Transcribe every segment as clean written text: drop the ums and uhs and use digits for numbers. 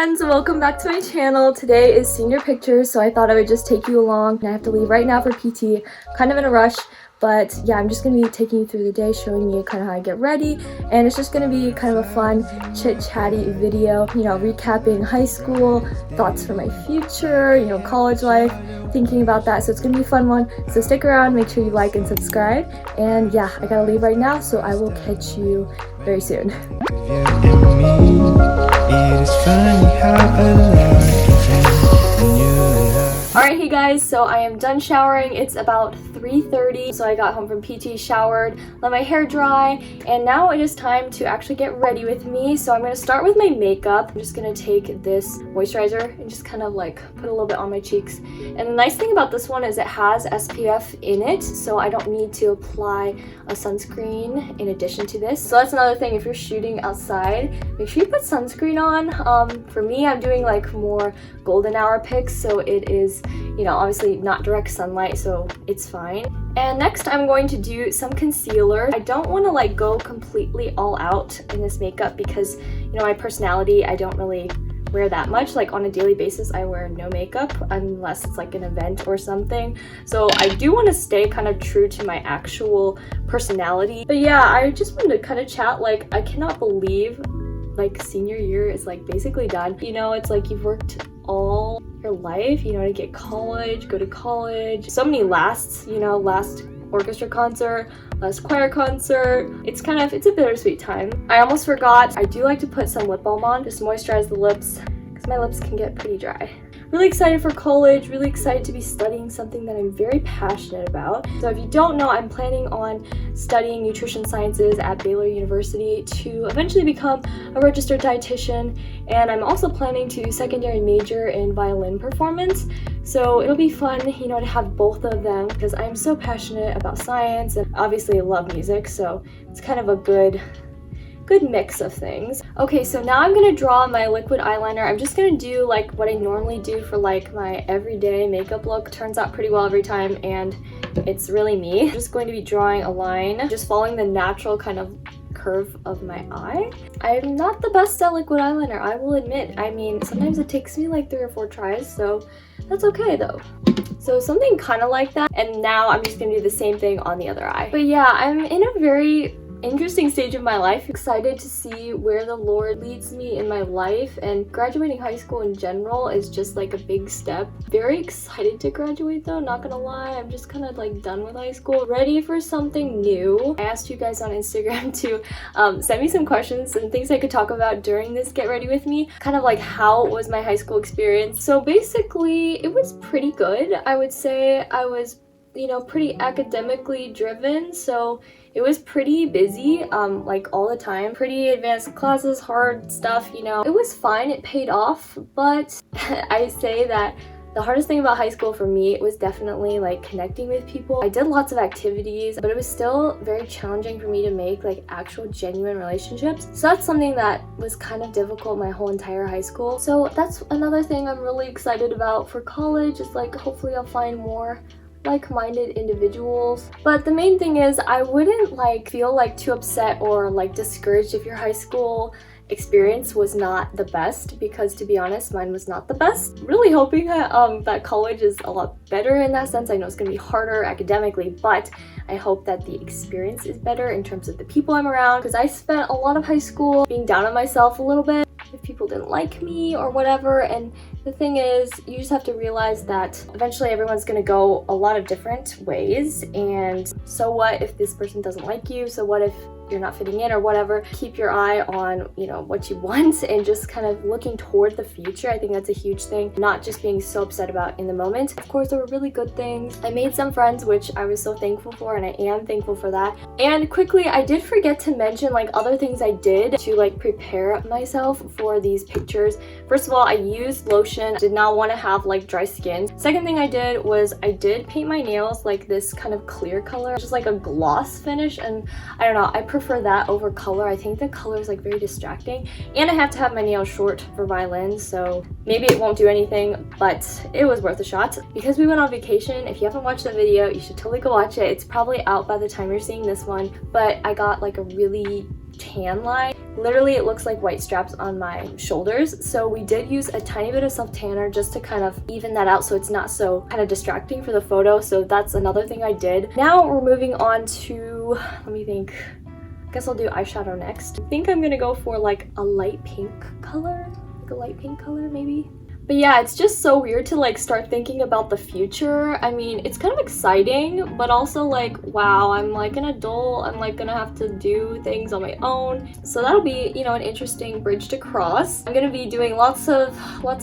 friends, welcome back to my channel. Today is senior pictures, so I thought I would just take you along. I have to leave right now for PT, kind of in a rush, but yeah, I'm just gonna be taking you through the day, showing you kind of how I get ready, and it's just gonna be kind of a fun chit-chatty video, you know, recapping high school, thoughts for my future, you know, college life, thinking about that. So it's gonna be a fun one, so stick around, make sure you like and subscribe, and yeah, I gotta leave right now, so I will catch you very soon. Alright, hey guys, so I am done showering. It's about 3:30, so I got home from PT, showered, let my hair dry, and now it is time to actually get ready with me. So I'm going to start with my makeup. I'm just going to take this moisturizer and just kind of like put a little bit on my cheeks. And the nice thing about this one is it has SPF in it, so I don't need to apply a sunscreen in addition to this. So that's another thing, if you're shooting outside, make sure you put sunscreen on. For me, I'm doing like more golden hour pics, so it is, you know, obviously not direct sunlight, so it's fine. And next I'm going to do some concealer. I don't want to like go completely all out in this makeup because, you know, my personality, I don't really wear that much. Like on a daily basis I wear no makeup unless it's like an event or something, so I do want to stay kind of true to my actual personality. But yeah, I just wanted to kind of chat. Like, I cannot believe like senior year is like basically done. You know, it's like you've worked all your life, you know, to get college, go to college. So many lasts, you know, last orchestra concert, last choir concert. It's a bittersweet time. I almost forgot, I do like to put some lip balm on, just moisturize the lips, because my lips can get pretty dry. Really excited for college, really excited to be studying something that I'm very passionate about. So if you don't know, I'm planning on studying nutrition sciences at Baylor University to eventually become a registered dietitian, and I'm also planning to secondary major in violin performance. So it'll be fun, you know, to have both of them because I'm so passionate about science and obviously I love music, so it's kind of a good mix of things. Okay, so now I'm gonna draw my liquid eyeliner. I'm just gonna do like what I normally do for like my everyday makeup look. Turns out pretty well every time, and it's really me. I'm just going to be drawing a line, just following the natural kind of curve of my eye. I'm not the best at liquid eyeliner, I will admit. I mean, sometimes it takes me like 3 or 4 tries, so that's okay though. So something kind of like that, and now I'm just gonna do the same thing on the other eye. But yeah, I'm in a very interesting stage of my life. Excited to see where the Lord leads me in my life, and graduating high school in general is just like a big step. Very excited to graduate though, not gonna lie. I'm just kind of like done with high school, ready for something new. I asked you guys on Instagram to send me some questions and things I could talk about during this Get Ready With Me. Kind of like, how was my high school experience? So basically it was pretty good. I would say I was, you know, pretty academically driven, so it was pretty busy, like all the time. Pretty advanced classes, hard stuff, you know. It was fine, it paid off, but I say that the hardest thing about high school for me was definitely like connecting with people. I did lots of activities, but it was still very challenging for me to make like actual genuine relationships. So that's something that was kind of difficult my whole entire high school. So that's another thing I'm really excited about for college, is like hopefully I'll find more like-minded individuals. But the main thing is I wouldn't like feel like too upset or like discouraged if your high school experience was not the best, because to be honest, mine was not the best. Really hoping that that college is a lot better in that sense. I know it's gonna be harder academically, but I hope that the experience is better in terms of the people I'm around, because I spent a lot of high school being down on myself a little bit if people didn't like me or whatever. And the thing is, you just have to realize that eventually everyone's gonna go a lot of different ways, and so what if this person doesn't like you? So what if you're not fitting in or whatever? Keep your eye on, you know, what you want and just kind of looking toward the future. I think that's a huge thing, not just being so upset about in the moment. Of course, there were really good things. I made some friends, which I was so thankful for, and I am thankful for that. And quickly, I did forget to mention like other things I did to like prepare myself for these pictures. First of all, I used lotion. Did not want to have like dry skin. Second thing I did was I did paint my nails like this kind of clear color, just like a gloss finish, and I don't know, I prefer that over color. I think the color is like very distracting, and I have to have my nails short for violin, so maybe it won't do anything, but it was worth a shot. Because we went on vacation, if you haven't watched the video, you should totally go watch it. It's probably out by the time you're seeing this one, but I got like a really tan line literally it looks like white straps on my shoulders. So we did use a tiny bit of self tanner just to kind of even that out so it's not so kind of distracting for the photo. So that's another thing I did. Now we're moving on to, let me think, I guess I'll do eyeshadow next. I think I'm gonna go for like a light pink color, like a light pink color maybe. But yeah, it's just so weird to like start thinking about the future. I mean, it's kind of exciting, but also like, wow, I'm like an adult. I'm like gonna have to do things on my own. So that'll be, you know, an interesting bridge to cross. I'm gonna be doing lots of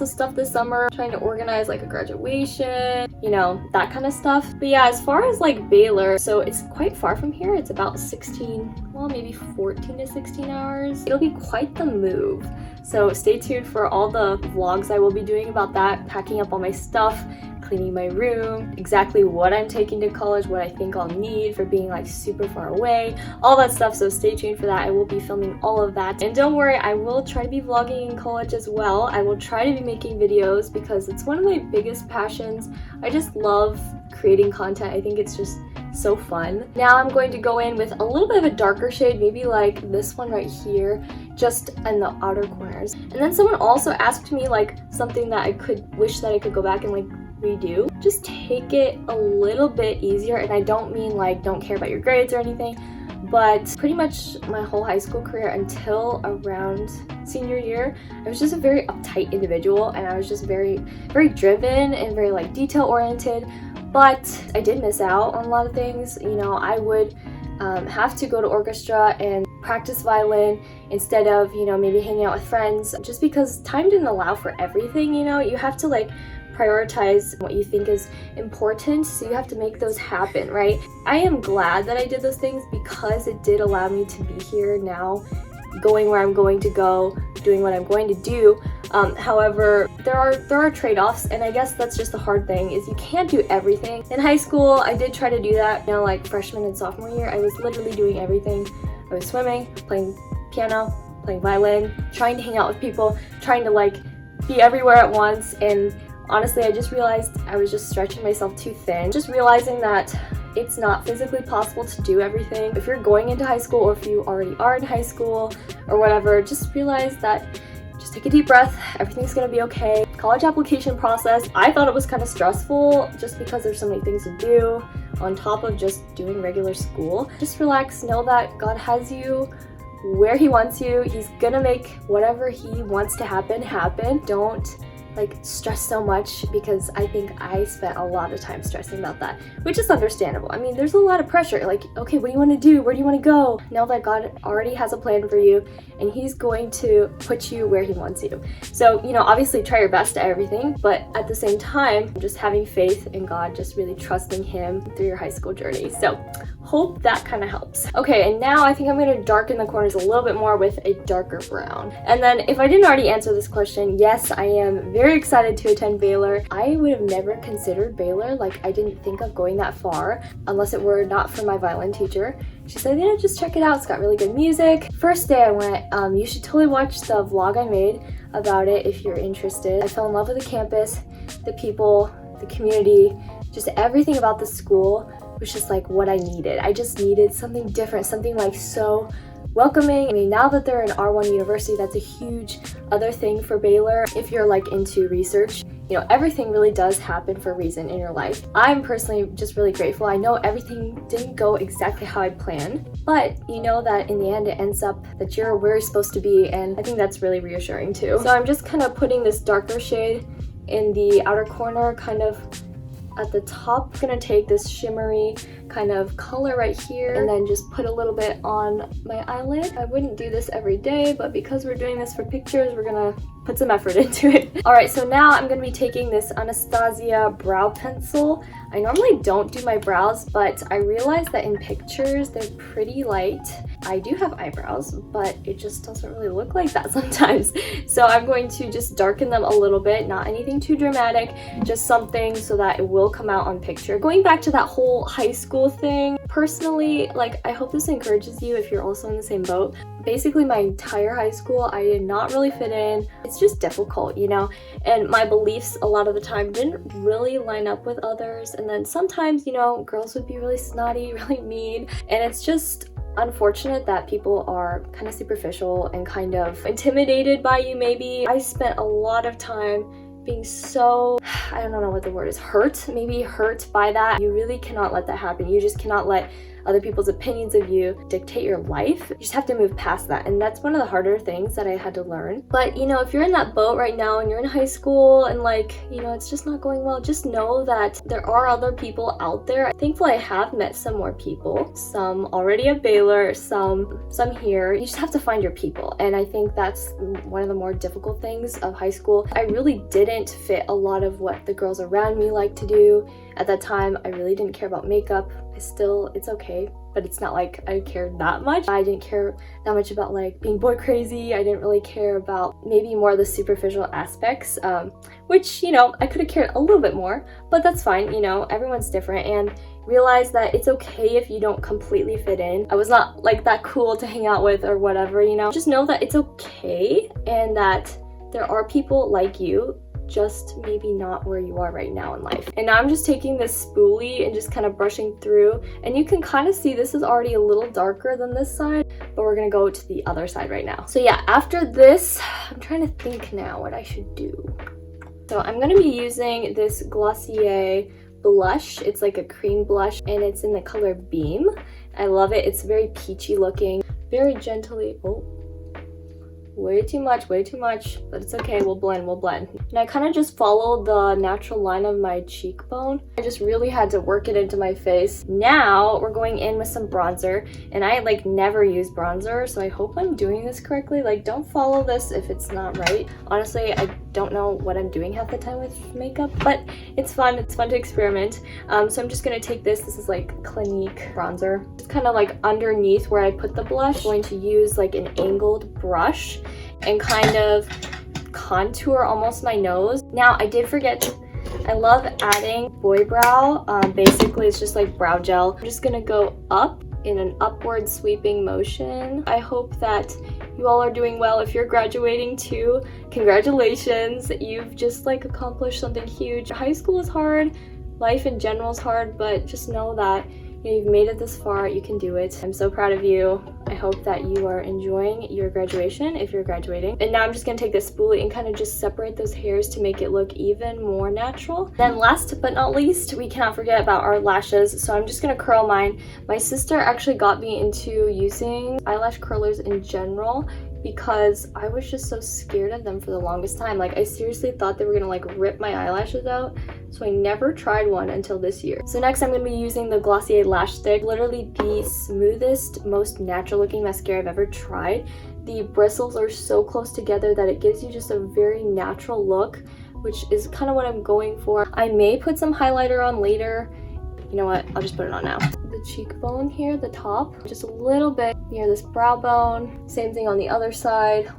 stuff this summer, trying to organize like a graduation, you know, that kind of stuff. But yeah, as far as like Baylor, so it's quite far from here. It's about 16, well, maybe 14 to 16 hours. It'll be quite the move. So stay tuned for all the vlogs I will be doing about that, packing up all my stuff, cleaning my room, exactly what I'm taking to college, what I think I'll need for being like super far away, all that stuff. So stay tuned for that. I will be filming all of that. And don't worry, I will try to be vlogging in college as well. I will try to be making videos because it's one of my biggest passions. I just love creating content. I think it's just so fun. Now I'm going to go in with a little bit of a darker shade, maybe like this one right here, just in the outer corners. And then someone also asked me like something that I could wish that I could go back and like redo. Just take it a little bit easier, and I don't mean like don't care about your grades or anything, but pretty much my whole high school career until around senior year, I was just a very uptight individual, and I was just very driven and very like detail oriented. But I did miss out on a lot of things. You know, I would have to go to orchestra and practice violin instead of, you know, maybe hanging out with friends, just because time didn't allow for everything. You know, you have to like prioritize what you think is important, so you have to make those happen, right? I am glad that I did those things because it did allow me to be here now, going where I'm going to go, doing what I'm going to do. However, there are trade-offs, and I guess that's just the hard thing, is you can't do everything. In high school, I did try to do that. You know, like freshman and sophomore year, I was literally doing everything. I was swimming, playing piano, playing violin, trying to hang out with people, trying to like be everywhere at once. And honestly, I just realized I was just stretching myself too thin. Just realizing that it's not physically possible to do everything. If you're going into high school, or if you already are in high school or whatever, just realize that, just take a deep breath, everything's gonna be okay. College application process, I thought it was kind of stressful just because there's so many things to do on top of just doing regular school. Just relax, know that God has you where He wants you. He's gonna make whatever He wants to happen. Don't like stress so much, because I think I spent a lot of time stressing about that, which is understandable. I mean, there's a lot of pressure, like, okay, what do you want to do? Where do you want to go? Know that God already has a plan for you, and He's going to put you where He wants you. So, you know, obviously try your best at everything, but at the same time, just having faith in God, just really trusting Him through your high school journey. So hope that kind of helps. Okay, and now I think I'm going to darken the corners a little bit more with a darker brown. And then if I didn't already answer this question, yes, I am very excited to attend Baylor. I would have never considered Baylor. Like, I didn't think of going that far unless it were not for my violin teacher. She said, you know, just check it out. It's got really good music. First day I went, you should totally watch the vlog I made about it if you're interested. I fell in love with the campus, the people, the community, just everything about the school was just like what I needed. I just needed something different, something like so welcoming. I mean, now that they're an R1 university, that's a huge other thing for Baylor. If you're like into research, you know, everything really does happen for a reason in your life. I'm personally just really grateful. I know everything didn't go exactly how I planned, but you know that in the end it ends up that you're where you're supposed to be, and I think that's really reassuring too. So I'm just kind of putting this darker shade in the outer corner, kind of at the top. I'm gonna take this shimmery kind of color right here and then just put a little bit on my eyelid. I wouldn't do this every day, but because we're doing this for pictures, we're gonna put some effort into it. All right, so now I'm gonna be taking this Anastasia brow pencil. I normally don't do my brows, but I realized that in pictures they're pretty light. I do have eyebrows, but it just doesn't really look like that sometimes. So I'm going to just darken them a little bit, not anything too dramatic, just something so that it will come out on picture. Going back to that whole high school thing, personally, like, I hope this encourages you if you're also in the same boat. Basically, my entire high school, I did not really fit in. It's just difficult, you know, and my beliefs a lot of the time didn't really line up with others. And then sometimes, you know, girls would be really snotty, really mean, and it's just unfortunate that people are kind of superficial and kind of intimidated by you maybe. I spent a lot of time being so, I don't know what the word is, hurt by that. You really cannot let that happen. You just cannot let other people's opinions of you dictate your life. You just have to move past that, and that's one of the harder things that I had to learn. But you know, if you're in that boat right now and you're in high school and like, you know, it's just not going well, just know that there are other people out there. Thankfully, I have met some more people, some already at Baylor, some here. You just have to find your people, and I think that's one of the more difficult things of high school. I really didn't fit a lot of what the girls around me like to do. At that time, I really didn't care about makeup. It's okay, but it's not like I cared that much. I didn't care that much about like being boy crazy. I didn't really care about maybe more of the superficial aspects, which, you know, I could have cared a little bit more, but that's fine. You know, everyone's different, and realize that it's okay if you don't completely fit in. I was not like that cool to hang out with or whatever, you know. Just know that it's okay and that there are people like you, just maybe not where you are right now in life. And now I'm just taking this spoolie and just kind of brushing through, and you can kind of see this is already a little darker than this side, but we're gonna go to the other side right now. So yeah, after this, I'm trying to think now what I should do. So I'm gonna be using this Glossier blush. It's like a cream blush, and it's in the color Beam. I love it. It's very peachy looking, very gently, oh, way too much, but it's okay, we'll blend. And I kind of just followed the natural line of my cheekbone. I just really had to work it into my face. Now we're going in with some bronzer, and I like never use bronzer, so I hope I'm doing this correctly. Like, don't follow this if it's not right. Honestly, I don't know what I'm doing half the time with makeup, but it's fun to experiment. So I'm just gonna take this is like Clinique bronzer. It's kind of like underneath where I put the blush. I'm going to use like an angled brush and kind of contour almost my nose. Now, I did forget, I love adding boy brow. Basically, it's just like brow gel. I'm just gonna go up in an upward sweeping motion. I hope that you all are doing well. If you're graduating too, congratulations. You've just like accomplished something huge. High school is hard, life in general is hard, but just know that you've made it this far, you can do it. I'm so proud of you. I hope that you are enjoying your graduation if you're graduating. And now I'm just gonna take this spoolie and kind of just separate those hairs to make it look even more natural. Then last but not least, we cannot forget about our lashes. So I'm just gonna curl mine. My sister actually got me into using eyelash curlers in general because I was just so scared of them for the longest time. Like, I seriously thought they were gonna like rip my eyelashes out, so I never tried one until this year. So next I'm gonna be using the Glossier Lash Stick. Literally the smoothest, most natural looking mascara I've ever tried. The bristles are so close together that it gives you just a very natural look, which is kind of what I'm going for. I may put some highlighter on later. You know what, I'll just put it on now. The cheekbone here, the top, just a little bit near this brow bone. Same thing on the other side.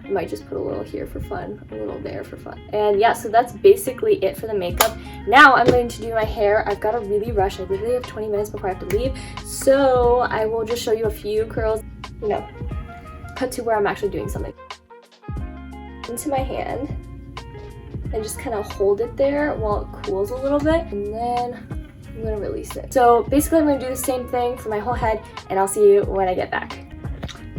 I might just put a little here for fun, a little there for fun. And yeah, so that's basically it for the makeup. Now I'm going to do my hair. I've got to really rush. I literally have 20 minutes before I have to leave. So I will just show you a few curls. You know, cut to where I'm actually doing something. Into my hand and just kind of hold it there while it cools a little bit. And then I'm gonna release it. So basically I'm gonna do the same thing for my whole head, and I'll see you when I get back.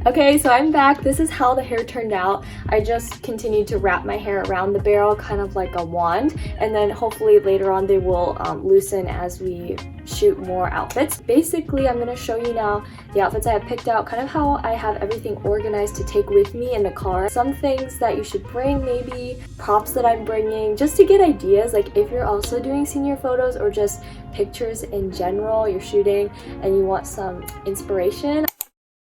Okay, so I'm back. This is how the hair turned out. I just continued to wrap my hair around the barrel, kind of like a wand, and then hopefully later on they will loosen as we shoot more outfits. Basically, I'm gonna show you now the outfits I have picked out, kind of how I have everything organized to take with me in the car. Some things that you should bring, maybe props that I'm bringing, just to get ideas, like if you're also doing senior photos or just pictures in general, you're shooting and you want some inspiration.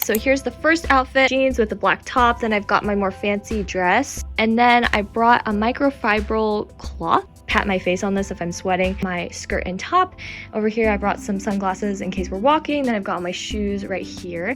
So here's the first outfit, jeans with a black top. Then I've got my more fancy dress. And then I brought a microfibril cloth. Pat my face on this if I'm sweating. My skirt and top. Over here I brought some sunglasses in case we're walking. Then I've got my shoes right here.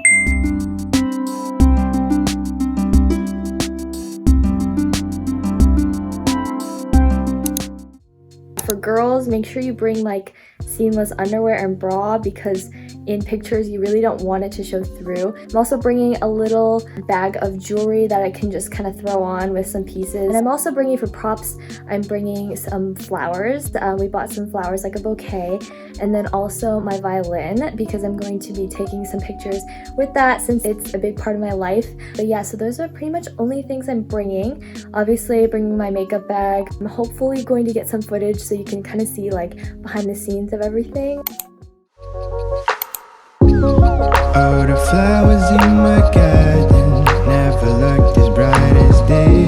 For girls, make sure you bring like seamless underwear and bra, because in pictures, you really don't want it to show through. I'm also bringing a little bag of jewelry that I can just kind of throw on with some pieces. And I'm also bringing for props, I'm bringing some flowers. We bought some flowers, like a bouquet, and then also my violin, because I'm going to be taking some pictures with that since it's a big part of my life. But yeah, so those are pretty much only things I'm bringing. Obviously bringing my makeup bag. I'm hopefully going to get some footage so you can kind of see like behind the scenes of everything. All the flowers in my garden never looked as bright as this.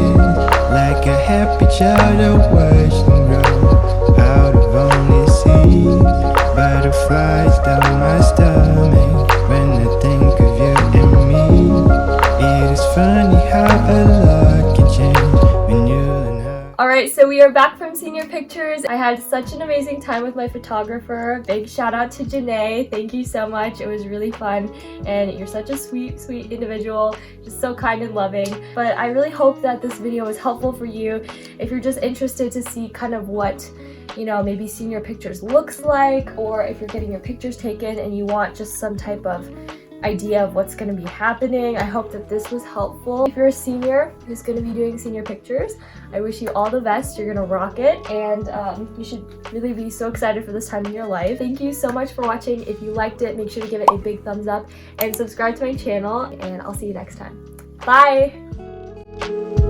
Like a happy child I watched them grow out of only seeds. Butterflies down my stomach when I think of you and me. It is funny how a lot can change when you learn how. Alright, so we are back from senior pictures. I had such an amazing time with my photographer. Big shout out to Janae. Thank you so much. It was really fun, and you're such a sweet, sweet individual. Just so kind and loving. But I really hope that this video was helpful for you. If you're just interested to see kind of what, you know, maybe senior pictures looks like, or if you're getting your pictures taken and you want just some type of idea of what's going to be happening, I hope that this was helpful. If you're a senior who's going to be doing senior pictures, I wish you all the best. You're going to rock it, and you should really be so excited for this time in your life. Thank you so much for watching. If you liked it, make sure to give it a big thumbs up and subscribe to my channel, and I'll see you next time. Bye!